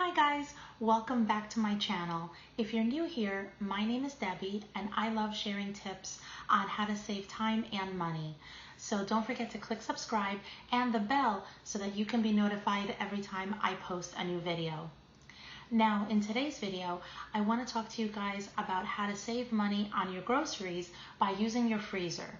Hi guys, welcome back to my channel. If you're new here, my name is Debbie and I love sharing tips on how to save time and money. So don't forget to click subscribe and the bell so that you can be notified every time I post a new video. Now in today's video, I want to talk to you guys about how to save money on your groceries by using your freezer.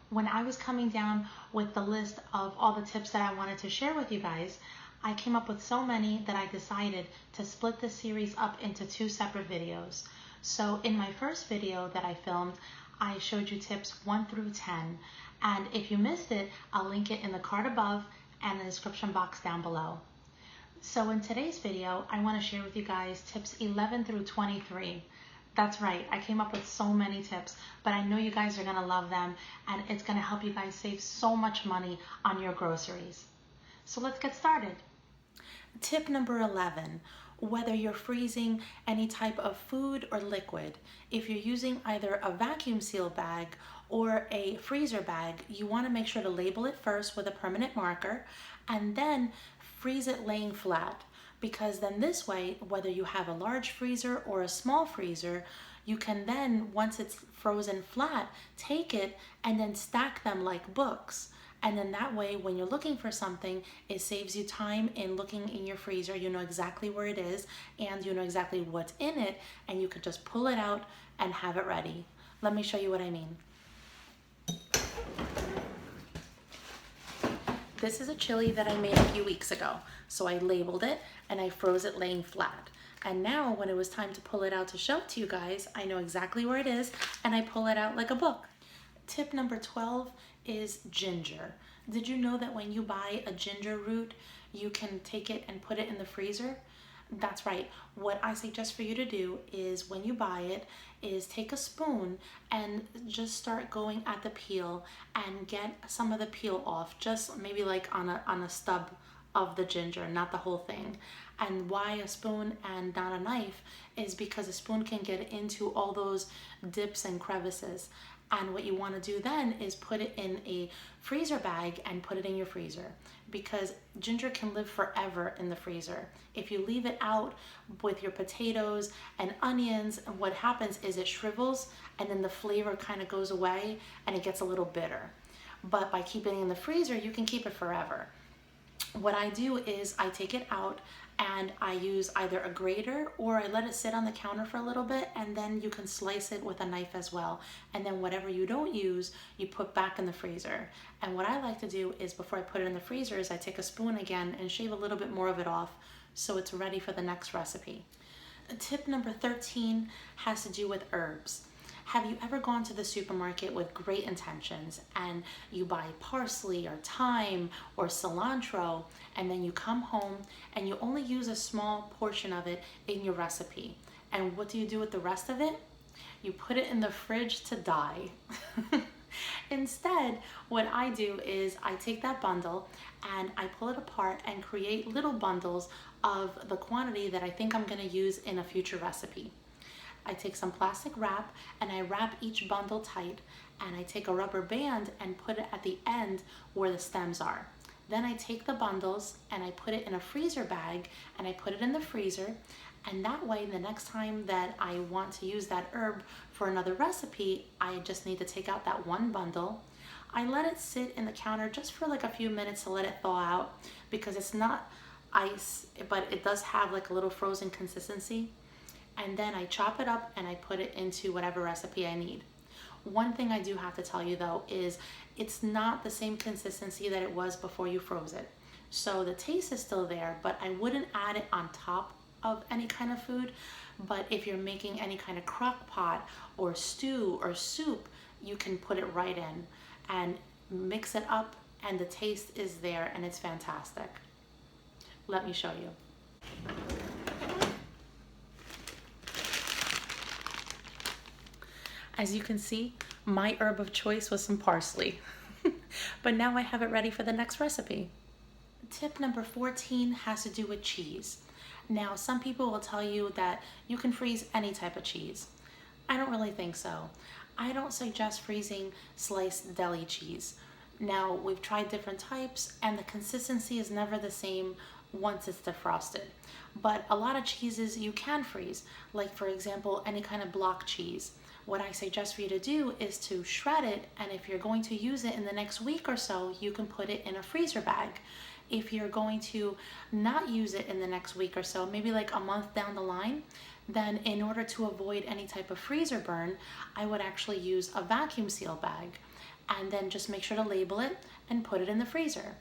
When I was coming down with the list of all the tips that I wanted to share with you guys, I came up with so many that I decided to split this series up into two separate videos. So in my first video that I filmed, I showed you tips 1 through 10. And if you missed it, I'll link it in the card above and the description box down below. So in today's video, I want to share with you guys tips 11 through 23. That's right, I came up with so many tips, but I know you guys are going to love them and it's going to help you guys save so much money on your groceries. So let's get started. Tip number 11, whether you're freezing any type of food or liquid, if you're using either a vacuum seal bag or a freezer bag, you want to make sure to label it first with a permanent marker and then freeze it laying flat, because then this way, whether you have a large freezer or a small freezer, you can then, once it's frozen flat, take it and then stack them like books. And then that way, when you're looking for something, it saves you time in looking in your freezer. You know exactly where it is and you know exactly what's in it, and you can just pull it out and have it ready. Let me show you what I mean. This is a chili that I made a few weeks ago. So I labeled it and I froze it laying flat. And now when it was time to pull it out to show it to you guys, I know exactly where it is and I pull it out like a book. Tip number 12 is ginger. Did you know that when you buy a ginger root, you can take it and put it in the freezer? That's right. What I suggest for you to do is when you buy it is take a spoon and just start going at the peel and get some of the peel off, just maybe like on a stub of the ginger, not the whole thing. And why a spoon and not a knife is because a spoon can get into all those dips and crevices. And what you want to do then is put it in a freezer bag and put it in your freezer, because ginger can live forever in the freezer. If you leave it out with your potatoes and onions, what happens is it shrivels and then the flavor kind of goes away and it gets a little bitter. But by keeping it in the freezer, you can keep it forever. What I do is I take it out and I use either a grater or I let it sit on the counter for a little bit, and then you can slice it with a knife as well. And then whatever you don't use, you put back in the freezer. And what I like to do is before I put it in the freezer is I take a spoon again and shave a little bit more of it off so it's ready for the next recipe. Tip number 13 has to do with herbs. Have you ever gone to the supermarket with great intentions and you buy parsley or thyme or cilantro, and then you come home and you only use a small portion of it in your recipe? And what do you do with the rest of it? You put it in the fridge to die. Instead, what I do is I take that bundle and I pull it apart and create little bundles of the quantity that I think I'm going to use in a future recipe. I take some plastic wrap and I wrap each bundle tight, and I take a rubber band and put it at the end where the stems are. Then I take the bundles and I put it in a freezer bag and I put it in the freezer, and that way the next time that I want to use that herb for another recipe, I just need to take out that one bundle. I let it sit in the counter just for like a few minutes to let it thaw out, because it's not ice, but it does have like a little frozen consistency. And then I chop it up and I put it into whatever recipe I need. One thing I do have to tell you though is it's not the same consistency that it was before you froze it. So the taste is still there, but I wouldn't add it on top of any kind of food. But if you're making any kind of crock pot or stew or soup, you can put it right in and mix it up, and the taste is there and it's fantastic. Let me show you. As you can see, my herb of choice was some parsley, but now I have it ready for the next recipe. Tip number 14 has to do with cheese. Now, some people will tell you that you can freeze any type of cheese. I don't really think so. I don't suggest freezing sliced deli cheese. Now, we've tried different types and the consistency is never the same once it's defrosted. But a lot of cheeses you can freeze, like for example, any kind of block cheese. What I suggest for you to do is to shred it, and if you're going to use it in the next week or so, you can put it in a freezer bag. If you're going to not use it in the next week or so, maybe like a month down the line, then in order to avoid any type of freezer burn, I would actually use a vacuum seal bag and then just make sure to label it and put it in the freezer.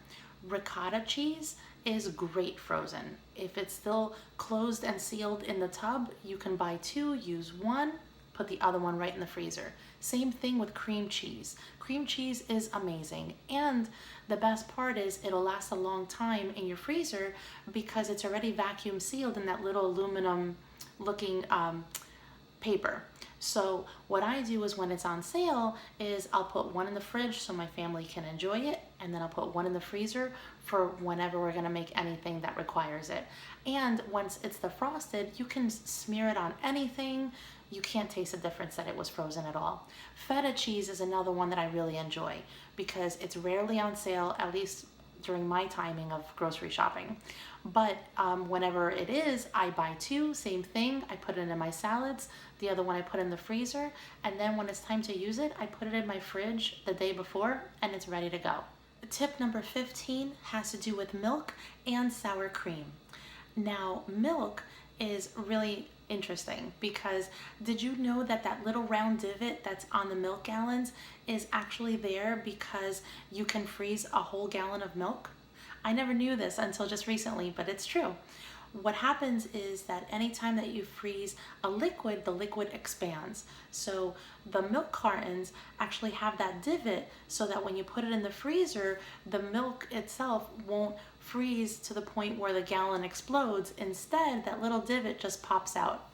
Ricotta cheese is great frozen. If it's still closed and sealed in the tub, you can buy two, use one, put the other one right in the freezer. Same thing with cream cheese. Cream cheese is amazing, and the best part is it'll last a long time in your freezer because it's already vacuum sealed in that little aluminum looking paper. So what I do is when it's on sale is I'll put one in the fridge so my family can enjoy it, and then I'll put one in the freezer for whenever we're gonna make anything that requires it. And once it's defrosted, you can smear it on anything. You can't taste the difference that it was frozen at all. Feta cheese is another one that I really enjoy because it's rarely on sale, at least during my timing of grocery shopping. But whenever it is, I buy two, same thing. I put it in my salads. The other one I put in the freezer. And then when it's time to use it, I put it in my fridge the day before and it's ready to go. Tip number 15 has to do with milk and sour cream. Now, milk is really interesting because did you know that that little round divot that's on the milk gallons is actually there because you can freeze a whole gallon of milk? I never knew this until just recently, but it's true. What happens is that anytime that you freeze a liquid, the liquid expands. So the milk cartons actually have that divot so that when you put it in the freezer, the milk itself won't freeze to the point where the gallon explodes. Instead, that little divot just pops out.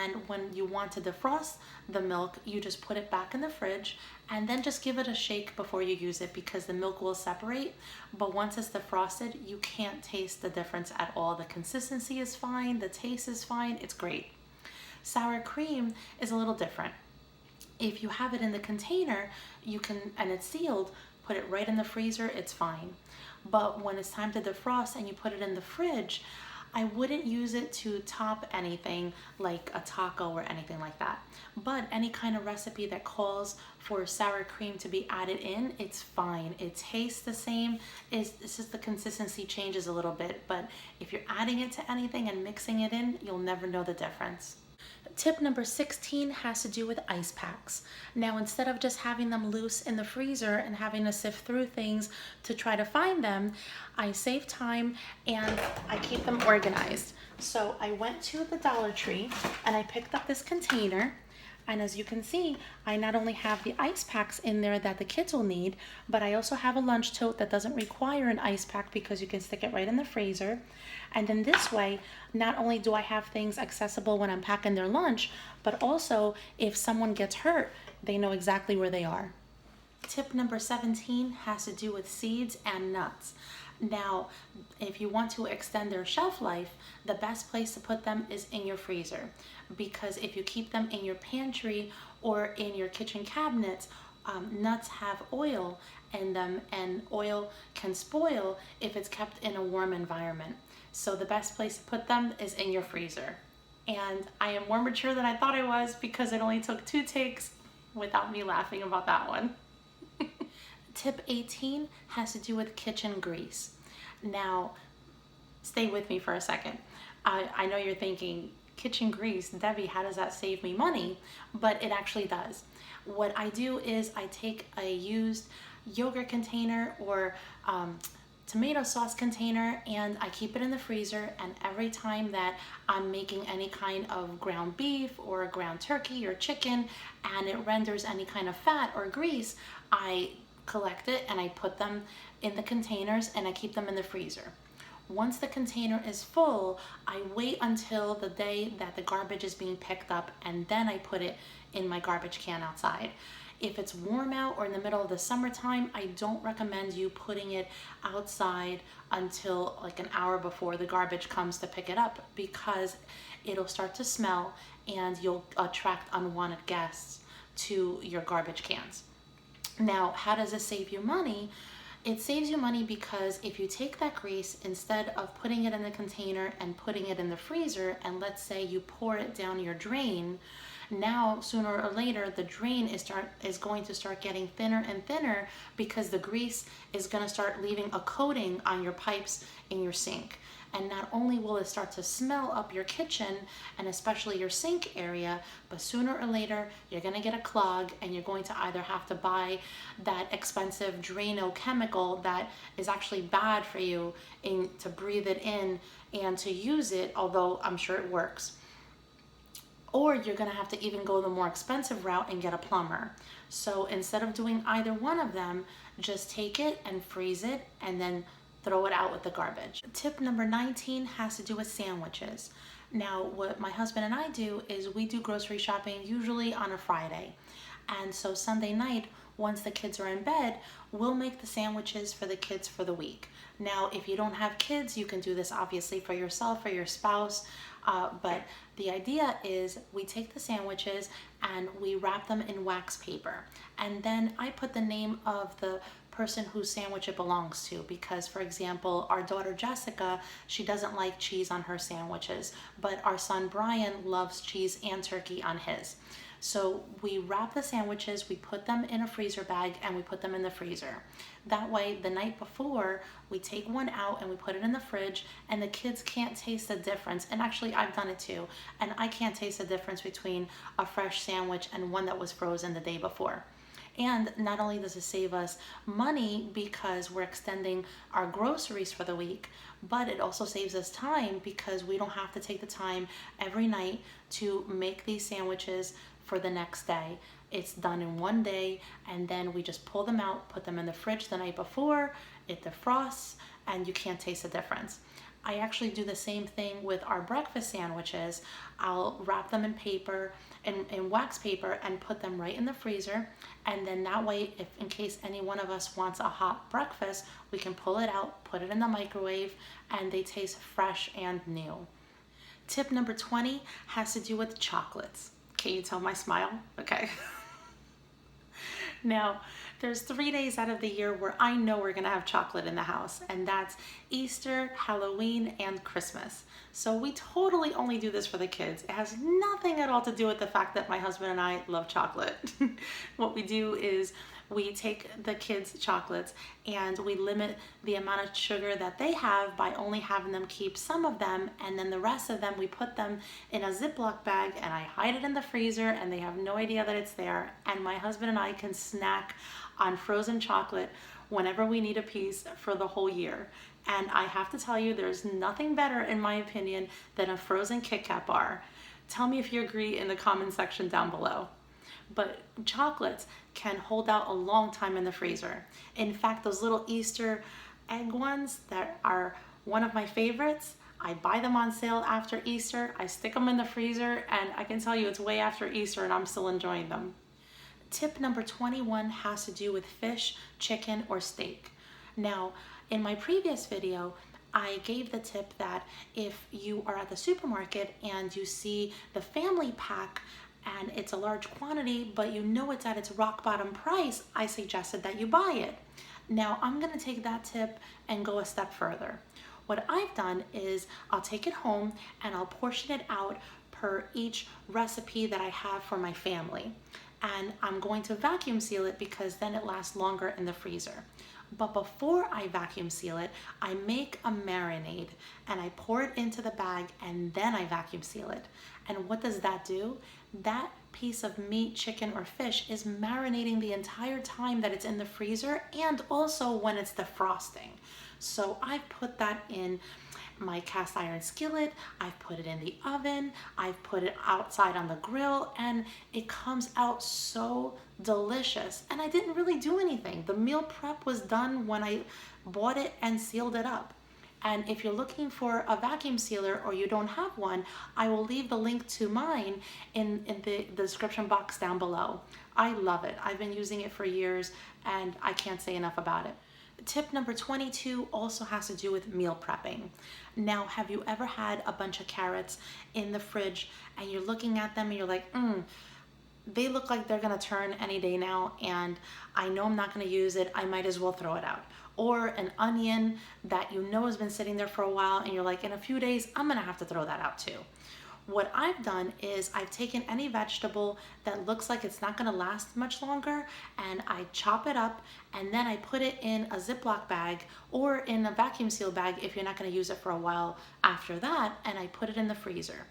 And when you want to defrost the milk, you just put it back in the fridge and then just give it a shake before you use it because the milk will separate. But once it's defrosted, you can't taste the difference at all. The consistency is fine, the taste is fine, it's great. Sour cream is a little different. If you have it in the container, you can, and it's sealed, put it right in the freezer, it's fine. But when it's time to defrost and you put it in the fridge, I wouldn't use it to top anything like a taco or anything like that. But any kind of recipe that calls for sour cream to be added in, it's fine. It tastes the same. It's just the consistency changes a little bit. But if you're adding it to anything and mixing it in, you'll never know the difference. Tip number 16 has to do with ice packs. Now, instead of just having them loose in the freezer and having to sift through things to try to find them, I save time and I keep them organized. So I went to the Dollar Tree and I picked up this container. And as you can see, I not only have the ice packs in there that the kids will need, but I also have a lunch tote that doesn't require an ice pack because you can stick it right in the freezer. And then this way, not only do I have things accessible when I'm packing their lunch, but also if someone gets hurt, they know exactly where they are. Tip number 17 has to do with seeds and nuts. Now, if you want to extend their shelf life, the best place to put them is in your freezer, because if you keep them in your pantry or in your kitchen cabinets, nuts have oil in them, and oil can spoil if it's kept in a warm environment. So the best place to put them is in your freezer. And I am more mature than I thought I was because it only took 2 takes without me laughing about that one. Tip 18 has to do with kitchen grease. Now, stay with me for a second. I know you're thinking, kitchen grease, Debbie, how does that save me money? But it actually does. What I do is I take a used yogurt container or tomato sauce container and I keep it in the freezer, and every time that I'm making any kind of ground beef or ground turkey or chicken and it renders any kind of fat or grease, I collect it and I put them in the containers and I keep them in the freezer. Once the container is full, I wait until the day that the garbage is being picked up and then I put it in my garbage can outside. If it's warm out or in the middle of the summertime, I don't recommend you putting it outside until like an hour before the garbage comes to pick it up, because it'll start to smell and you'll attract unwanted guests to your garbage cans. Now, how does this save you money? It saves you money because if you take that grease, instead of putting it in the container and putting it in the freezer, and let's say you pour it down your drain, now sooner or later the drain is going to start getting thinner and thinner because the grease is going to start leaving a coating on your pipes in your sink. And not only will it start to smell up your kitchen and especially your sink area, but sooner or later you're going to get a clog and you're going to either have to buy that expensive Drano chemical that is actually bad for you to breathe it in and to use it, although I'm sure it works. Or you're going to have to even go the more expensive route and get a plumber. So instead of doing either one of them, just take it and freeze it and then throw it out with the garbage. Tip number 19 has to do with sandwiches. Now, what my husband and I do is we do grocery shopping usually on a Friday. And so Sunday night, once the kids are in bed, we'll make the sandwiches for the kids for the week. Now, if you don't have kids, you can do this obviously for yourself or your spouse. But the idea is we take the sandwiches and we wrap them in wax paper. And then I put the name of the person whose sandwich it belongs to, because for example, our daughter Jessica, she doesn't like cheese on her sandwiches, but our son Brian loves cheese and turkey on his. So we wrap the sandwiches, we put them in a freezer bag, and we put them in the freezer. That way, the night before, we take one out and we put it in the fridge, and the kids can't taste the difference. And actually, I've done it too, and I can't taste the difference between a fresh sandwich and one that was frozen the day before. And not only does it save us money because we're extending our groceries for the week, but it also saves us time because we don't have to take the time every night to make these sandwiches for the next day. It's done in one day, and then we just pull them out, put them in the fridge the night before, it defrosts, and you can't taste the difference. I actually do the same thing with our breakfast sandwiches. I'll wrap them in paper, in wax paper, and put them right in the freezer. And then that way, if in case any one of us wants a hot breakfast, we can pull it out, put it in the microwave, and they taste fresh and new. Tip number 20 has to do with chocolates. Can you tell my smile? Okay. Now, there's 3 days out of the year where I know we're gonna have chocolate in the house, and that's Easter, Halloween, and Christmas. So we totally only do this for the kids. It has nothing at all to do with the fact that my husband and I love chocolate. What we do is we take the kids' chocolates and we limit the amount of sugar that they have by only having them keep some of them, and then the rest of them we put them in a Ziploc bag and I hide it in the freezer and they have no idea that it's there, and my husband and I can snack on frozen chocolate whenever we need a piece for the whole year. And I have to tell you, there's nothing better in my opinion than a frozen Kit Kat bar. Tell me if you agree in the comment section down below. But chocolates can hold out a long time in the freezer. In fact, those little Easter egg ones that are one of my favorites, I buy them on sale after Easter, I stick them in the freezer, and I can tell you it's way after Easter and I'm still enjoying them. Tip number 21 has to do with fish, chicken, or steak. Now, in my previous video, I gave the tip that if you are at the supermarket and you see the family pack and it's a large quantity, but you know it's at its rock bottom price, I suggested that you buy it. Now, I'm gonna take that tip and go a step further. What I've done is I'll take it home and I'll portion it out per each recipe that I have for my family. And I'm going to vacuum seal it because then it lasts longer in the freezer. But before I vacuum seal it, I make a marinade and I pour it into the bag and then I vacuum seal it. And what does that do? That piece of meat, chicken, or fish is marinating the entire time that it's in the freezer and also when it's defrosting. So I put that in my cast iron skillet, I've put it in the oven, I've put it outside on the grill, and it comes out so delicious. And I didn't really do anything. The meal prep was done when I bought it and sealed it up. And if you're looking for a vacuum sealer or you don't have one, I will leave the link to mine in the description box down below. I love it. I've been using it for years and I can't say enough about it. Tip number 22 also has to do with meal prepping. Now, have you ever had a bunch of carrots in the fridge and you're looking at them and you're like, they look like they're gonna turn any day now and I know I'm not gonna use it, I might as well throw it out. or an onion that you know has been sitting there for a while and you're like, in a few days, I'm gonna have to throw that out too. What I've done is I've taken any vegetable that looks like it's not gonna last much longer, and I chop it up, and then I put it in a Ziploc bag or in a vacuum seal bag if you're not gonna use it for a while after that, and I put it in the freezer.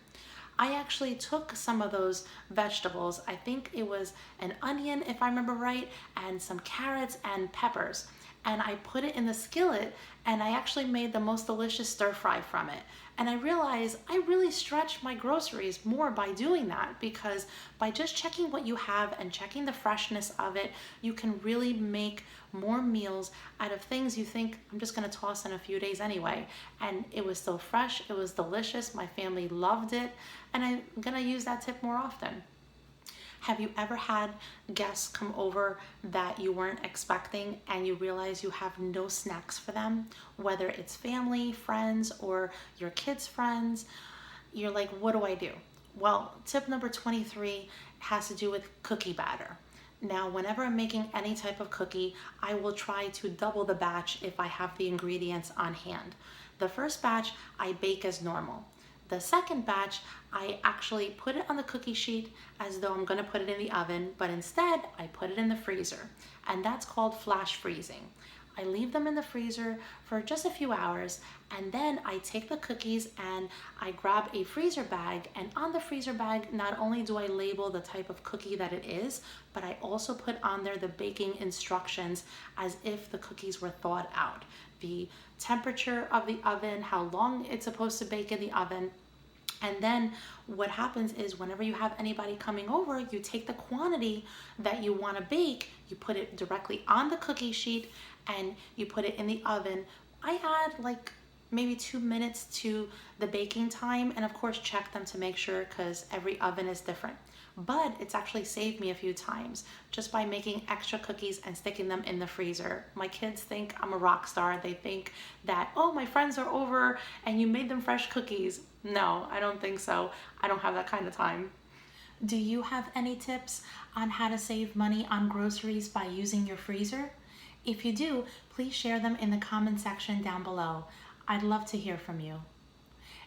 I actually took some of those vegetables, I think it was an onion if I remember right, and some carrots and peppers, and I put it in the skillet, and I actually made the most delicious stir fry from it. And I realized I really stretched my groceries more by doing that, because by just checking what you have and checking the freshness of it, you can really make more meals out of things you think I'm just gonna toss in a few days anyway. And it was still fresh, it was delicious, my family loved it, and I'm gonna use that tip more often. Have you ever had guests come over that you weren't expecting and you realize you have no snacks for them? Whether it's family, friends, or your kids' friends, you're like, what do I do? Well, tip number 23 has to do with cookie batter. Now, whenever I'm making any type of cookie, I will try to double the batch if I have the ingredients on hand. The first batch I bake as normal. The second batch, I actually put it on the cookie sheet as though I'm gonna put it in the oven, but instead I put it in the freezer, and that's called flash freezing. I leave them in the freezer for just a few hours, and then I take the cookies and I grab a freezer bag, and on the freezer bag, not only do I label the type of cookie that it is, but I also put on there the baking instructions as if the cookies were thawed out. The temperature of the oven, how long it's supposed to bake in the oven. And then what happens is whenever you have anybody coming over, you take the quantity that you want to bake, you put it directly on the cookie sheet, and you put it in the oven. I add like maybe 2 minutes to the baking time, and of course check them to make sure, because every oven is different. But it's actually saved me a few times just by making extra cookies and sticking them in the freezer. My kids think I'm a rock star. They think that, oh, my friends are over and you made them fresh cookies. No, I don't think so. I don't have that kind of time. Do you have any tips on how to save money on groceries by using your freezer? If you do, please share them in the comment section down below. I'd love to hear from you.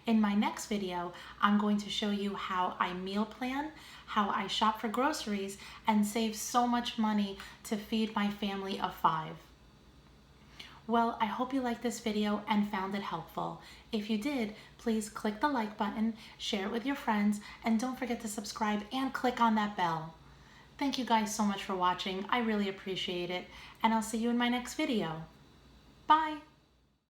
In my next video, I'm going to show you how I meal plan, how I shop for groceries, and save so much money to feed my family of 5. Well, I hope you liked this video and found it helpful. If you did, please click the like button, share it with your friends, and don't forget to subscribe and click on that bell. Thank you guys so much for watching. I really appreciate it, and I'll see you in my next video. Bye!